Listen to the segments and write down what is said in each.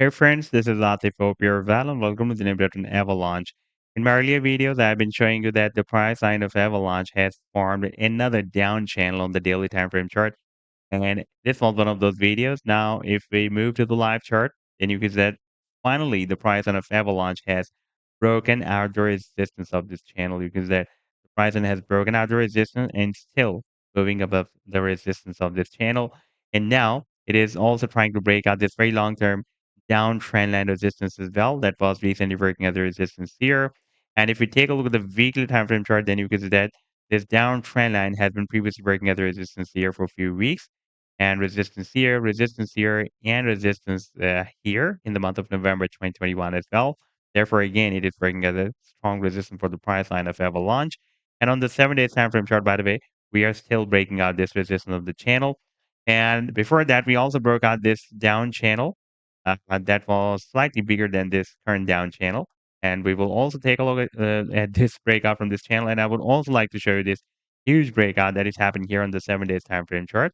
Hey friends, this is Latif Val and welcome to the name button Avalanche. In my earlier videos, I've been showing you that the price line of Avalanche has formed another down channel on the daily time frame chart. And this was one of those videos. Now, if we move to the live chart, then you can see that finally the price line of Avalanche has broken out the resistance of this channel. You can see that the price line has broken out the resistance and still moving above the resistance of this channel. And now it is also trying to break out this very long-term downtrend line resistance as well that was recently working as a resistance here. And if we take a look at the weekly time frame chart, then you can see that this downtrend line has been previously working as a resistance here for a few weeks and resistance here, and resistance here in the month of November 2021 as well. Therefore, again, it is working as a strong resistance for the price line of Avalanche. And on the 7 day time frame chart, by the way, we are still breaking out this resistance of the channel. And before that, we also broke out this down channel that was slightly bigger than this current down channel. And we will also take a look at this breakout from this channel. And I would also like to show you this huge breakout that is happening here on the 7 days time frame chart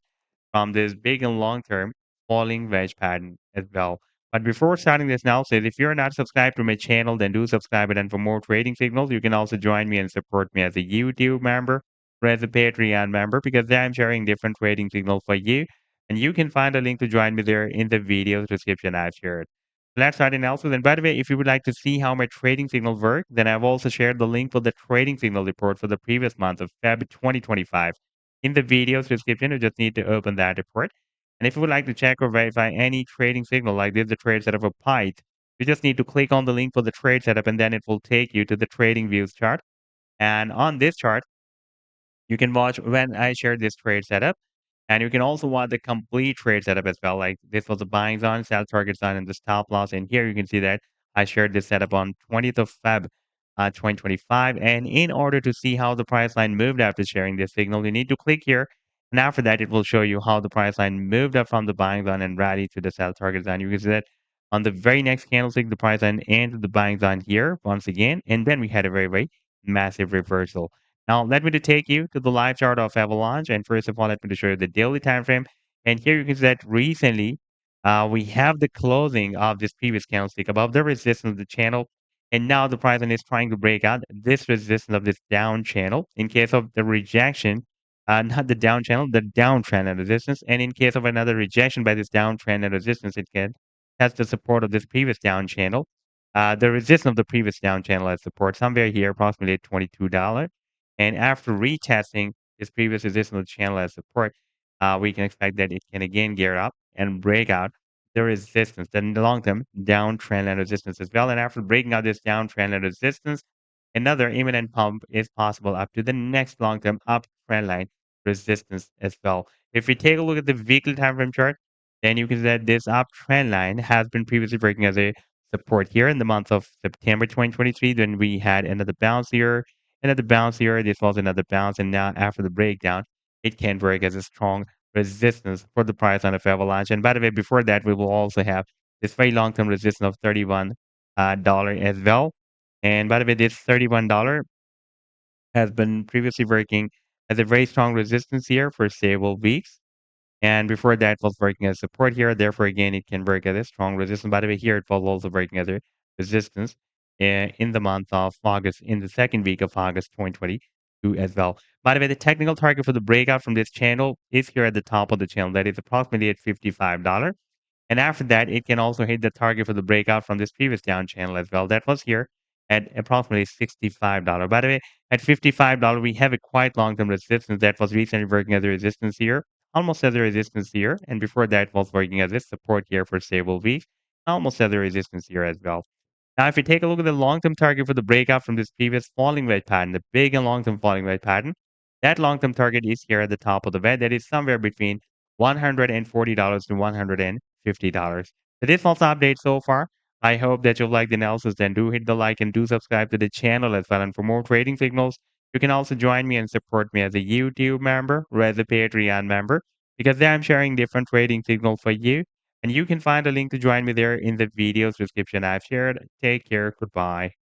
from this big and long-term falling wedge pattern as well. But before starting this analysis, if you're not subscribed to my channel, then do subscribe. And for more trading signals, you can also join me and support me as a YouTube member or as a Patreon member because there I'm sharing different trading signals for you. And you can find a link to join me there in the video description I've shared. Let's start analysis. And by the way, if you would like to see how my trading signals work, then I've also shared the link for the trading signal report for the previous month of Feb 2025 in the video's description. You just need to open that report. And if you would like to check or verify any trading signal like this, the trade setup of PITE, you just need to click on the link for the trade setup and then it will take you to the trading views chart. And on this chart, you can watch when I share this trade setup. And you can also watch the complete trade setup as well. Like this was a buying zone, sell target zone, and the stop loss. And here you can see that I shared this setup on 20th of Feb 2025. And in order to see how the price line moved after sharing this signal, you need to click here. And after that, it will show you how the price line moved up from the buying zone and rallied to the sell target zone. You can see that on the very next candlestick, the price line entered the buying zone here once again. And then we had a very, very massive reversal. Now, let me to take you to the live chart of Avalanche. And first of all, let me to show you the daily time frame. And here you can see that recently we have the closing of this previous candlestick above the resistance of the channel. And now the price line is trying to break out this resistance of this down channel. In case of the rejection, not the down channel, the downtrend and resistance. And in case of another rejection by this downtrend and resistance, it can test the support of this previous down channel. The resistance of the previous down channel as support somewhere here, approximately at $22. And after retesting this previous resistance of the channel as support, we can expect that it can again gear up and break out the resistance, the long-term downtrend and resistance as well. And after breaking out this downtrend and resistance, another imminent pump is possible up to the next long-term uptrend line resistance as well. If we take a look at the weekly time frame chart, then you can see that this uptrend line has been previously breaking as a support here in the month of September 2023. Then we had another bounce here, another bounce here. This was another bounce, and now after the breakdown, it can work as a strong resistance for the price on the Avalanche. And by the way, before that, we will also have this very long-term resistance of $31 dollar as well. And by the way, this $31 has been previously working as a very strong resistance here for several weeks. And before that, was working as support here. Therefore, again, it can work as a strong resistance. By the way, here it was also working as a resistance in the month of August, in the second week of August 2022 as well. By the way, the technical target for the breakout from this channel is here at the top of the channel. That is approximately at $55. And after that, it can also hit the target for the breakout from this previous down channel as well. That was here at approximately $65. By the way, at $55, we have a quite long-term resistance that was recently working as a resistance here, almost as a resistance here. And before that was working as a support here for several weeks, almost as a resistance here as well. Now, if you take a look at the long-term target for the breakout from this previous falling wedge pattern, the big and long-term falling wedge pattern, that long-term target is here at the top of the bed. That is somewhere between $140 to $150. So this was the update so far. I hope that you'll like the analysis. Then do hit the like and do subscribe to the channel as well. And for more trading signals, you can also join me and support me as a YouTube member or as a Patreon member because there I'm sharing different trading signals for you. And you can find a link to join me there in the video's description I've shared. Take care. Goodbye.